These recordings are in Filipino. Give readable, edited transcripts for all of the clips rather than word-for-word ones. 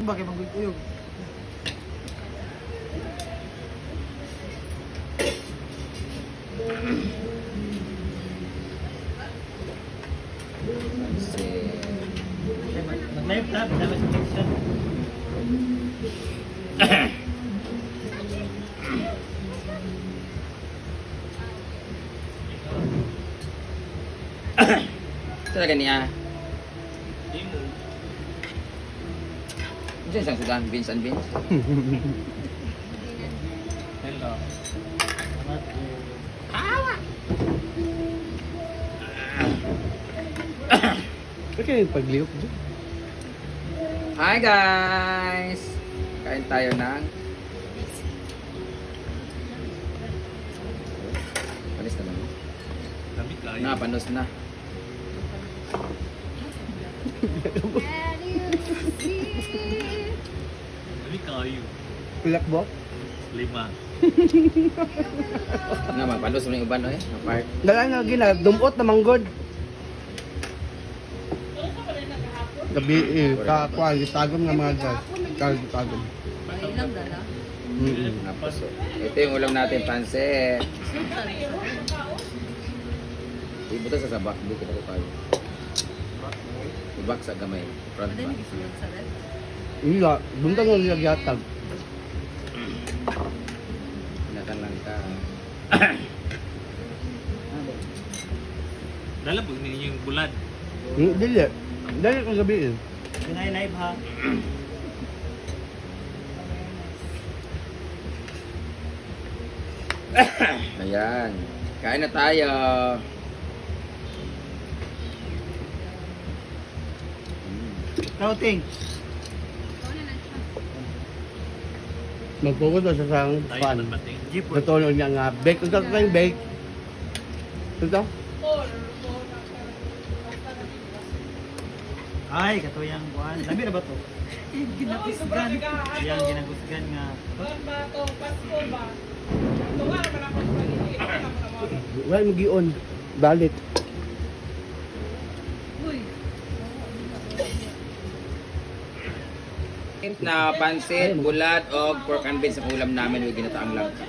Bakit magkuyog? Mag-live na, dapat connection. Talaga niya. Diyan isang sudan, beans and beans. Hello. Bakit yung pagliyok dyan? Hi guys! Kain tayo ng panis na naman. Lamig kayo. Na, panos na. Lamig kayo. Pilak ba? 5. Nga, mapanos mo yung uban, eh. Apart. Dala na gina, dumot na manggod. Gabi kakuan, gitagom nga mga gas. Gitagom. Ilang dala? Tapos, ito yung ulam natin, pansit. Ibuto sa sabak, di kita ko kayo. Ibak sa gamay. Front Pwede back. nagisulat sa red? Iya, buntang nga nila yatag. Pinakan lang ka. Dala po ninyo yung bulad. Dili. Dali kong gabi. Pinay live ha. Ayan. Kain na tayo. Kauting. Magpukot na sa sang Tayo pan. man bating. Jeep. Natulog niya nga bake. Ito ka yung bake. Ito? Ay, katuyang buwan. Labi na ba to? Ginapisgan. Yang ginagusgan nga. Wala mo gion. Balit. Uy. Na pansit, bulad, o pork and beans ang ulam namin with ginataang langka.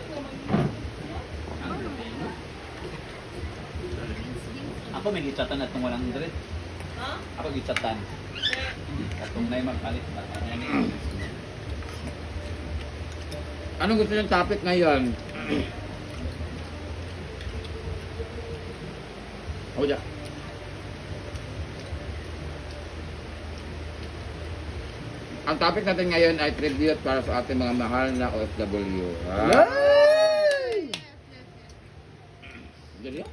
Ako may gichatan na itong 100. Ako gichatan. Katong na yung magpalit ba? Anong gusto ng topic ngayon? Ako dyan. Ang topic natin ngayon ay tribute para sa ating mga mahal na OFW. Dali.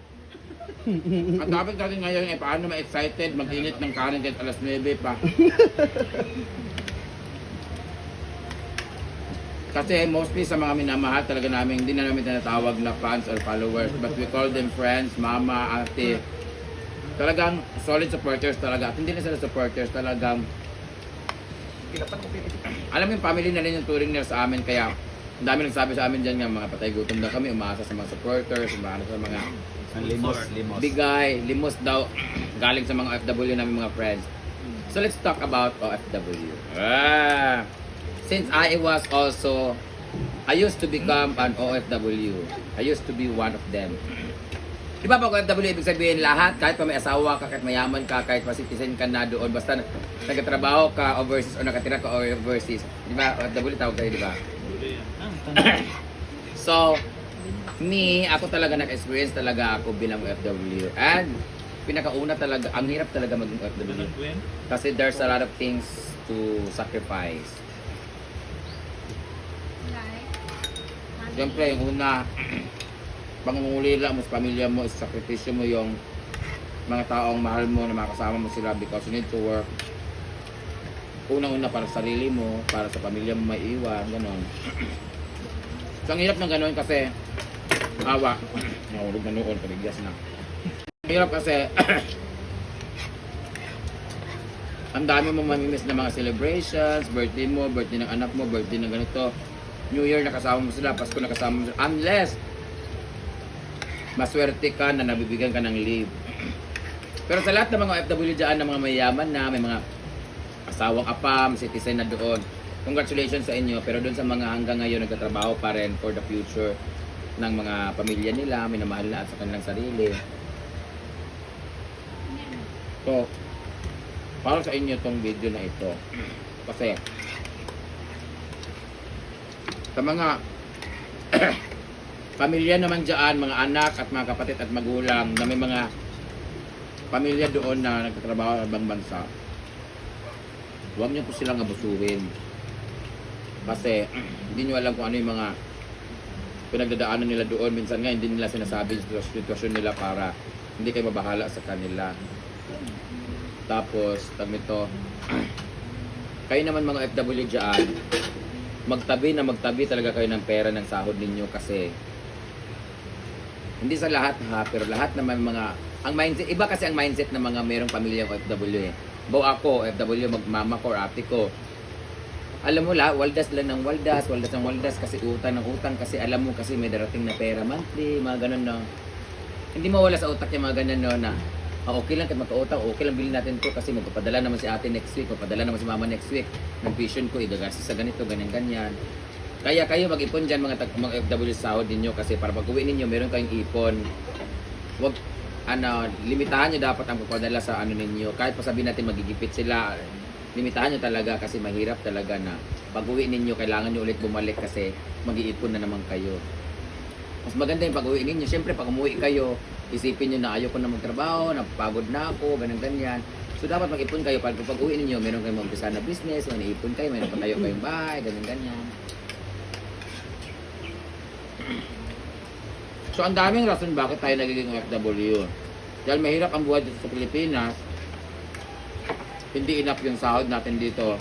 Ang topic natin ngayon ay paano ma-excited, mag-init ng kanin kahit alas 9 pa. Kasi mostly sa mga minamahal talaga namin, hindi na namin tinatawag na fans or followers, but we call them friends, mama, ate. Talagang solid supporters talaga. At hindi na sila supporters, talagang alam mo yung family na rin yung touring nila sa amin, kaya ang dami nagsabi sa amin dyan nga mga patay gutom na kami, umaasa sa mga supporters, umaasa sa mga Limos. bigay, limos daw galing sa mga OFW namin mga friends. So let's talk about OFW. Since I used to become an OFW. I used to be one of them. Di ba pag OFW, ibig sabihin lahat, kahit pa may asawa ka, kahit mayaman ka, kahit pa citizen ka na doon, basta nagtatrabaho ka overseas o nakatira ka overseas. Di ba? OFW tawag kayo, di ba? So, ako talaga nag-experience talaga ako bilang OFW. And pinakauna talaga, ang hirap talaga maging OFW. Kasi there's a lot of things to sacrifice. Siyempre, yung una, pangungulila mo sa pamilya mo, isakripisyo mo yung mga taong mahal mo na makasama mo sila because you need to work. Unang-una para sa sarili mo, para sa pamilya mo maiiwan, gano'n. So, ang hirap ng gano'n kasi, awa, nahulog na noon, paligyan na. Ang hirap kasi, ang dami mong mamimiss na mga celebrations, birthday mo, birthday ng anak mo, birthday ng ganito, New Year nakasama mo sila, Pasko nakasama mo sila, unless maswerte ka na nabibigyan ka ng leave. Pero sa lahat ng mga OFW dyan, ng mga mayayaman na, may mga asawang apam, citizen na doon. Congratulations sa inyo, pero doon sa mga hanggang ngayon nagtatrabaho pa rin for the future ng mga pamilya nila, minamahal na at sa kanilang sarili. So, para sa inyo tong video na ito. Kasi, sa mga pamilya naman dyan, mga anak at mga kapatid at magulang na may mga pamilya doon na nagtatrabaho sa ibang bansa, huwag niyo po silang abusuhin. Kasi hindi niyo alam kung ano yung mga pinagdadaanan nila doon. Minsan nga hindi nila sinasabi yung sitwasyon nila para hindi kayo mabahala sa kanila. Tapos, ito, kayo naman mga FW dyan, magtabi talaga kayo ng pera ng sahod ninyo kasi hindi sa lahat ha, pero lahat naman mga ang mindset, iba kasi ang mindset ng mga mayroong pamilya OFW eh. Bo ako, OFW, magmama ko or ate ko. Alam mo waldas lang ng waldas kasi utang ng utang kasi alam mo kasi may darating na pera monthly, mga ganun no. Hindi mawala sa utak yung mga ganun no na okay lang kahit magka-utang, okay lang bilhin natin to kasi magpapadala naman si ate next week, magpapadala naman si mama next week. Ng tuition ko, igagastos sa ganito, ganyan. Kaya kayo mag-ipon dyan mga FW sahod ninyo kasi para pag uwi ninyo, meron kayong ipon. Wag, limitahan nyo dapat ang papadala sa ninyo. Kahit pa sabihin natin magigipit sila, limitahan nyo talaga kasi mahirap talaga na pag uwi ninyo, kailangan nyo ulit bumalik kasi mag-iipon na naman kayo. Mas maganda yung pag uwi ninyo. Siyempre pag umuwi kayo, isipin nyo na ayoko na magtrabaho, napapagod na ako, ganyan. So dapat mag-ipon kayo para pag uwi ninyo, meron kayong mag-umpisa na business, may naipon kayo, may napatayo kayong bahay, ganyan. So ang daming rason bakit tayo nagiging OFW. Dahil mahirap ang buhay dito sa Pilipinas, hindi enough yung sahod natin dito.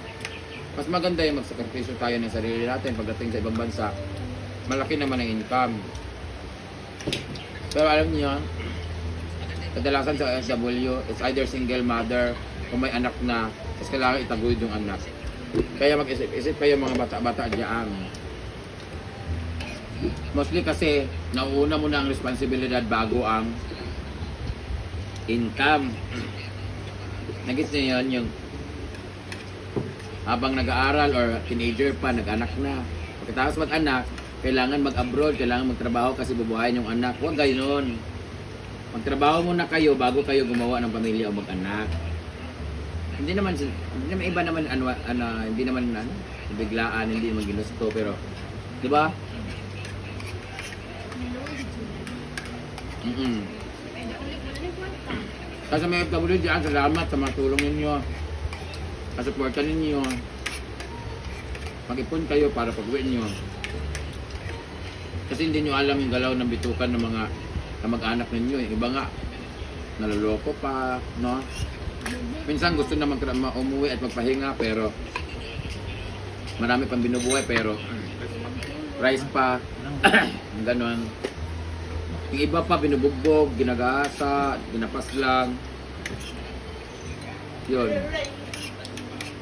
Mas maganda yung magsakripisyo tayo ng sarili natin pagdating sa ibang bansa. Malaki naman ang income. Pero alam niyo, kadalasan sa OFW, it's either single mother o may anak na, tapos kailangan itaguyod yung anak. Kaya mag-isip-isip kayo mga bata-bata dyan. Mostly kasi, nauuna muna ang responsibilidad bago ang income. Nagits niyo yun, yung habang nag-aaral or teenager pa, nag-anak na. Pagkatapos mag-anak, kailangan mag-abroad, kailangan magtrabaho kasi bubuhayin yung anak. Huwag ganoon. Magtrabaho muna kayo bago kayo gumawa ng pamilya o mag-anak. Hindi naman iba naman hindi naman biglaan, hindi naman ginusto pero 'di ba? Kasi may FW dyan, salamat sa mga tulong ninyo. Sa suporta ninyo. Mag-ipon kayo para pag-uwi nyo. Kasi hindi nyo alam yung galaw ng bitukan ng mga kamag-anak ninyo. Yung iba nga, naloloko pa, no? Minsan gusto na umuwi at magpahinga, pero marami pang binubuhay, pero price pa, ganon. Yung iba pa, binubugbog, ginagasa, ginapas lang. Yun.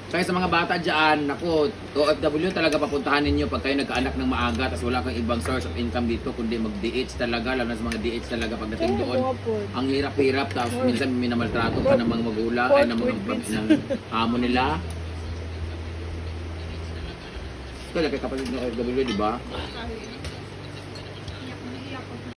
Kaya sa mga bata dyan, naku, OFW talaga papuntahan ninyo pag kayo nagkaanak ng maaga tapos wala kang ibang source of income dito kundi mag-DH talaga, lalo na sa mga DH talaga pagdating doon. Ang hirap-hirap tapos minsan minamaltrato pa ng mga magulang ay ng mga amo nila. Kaya kapatid ng OFW, di ba?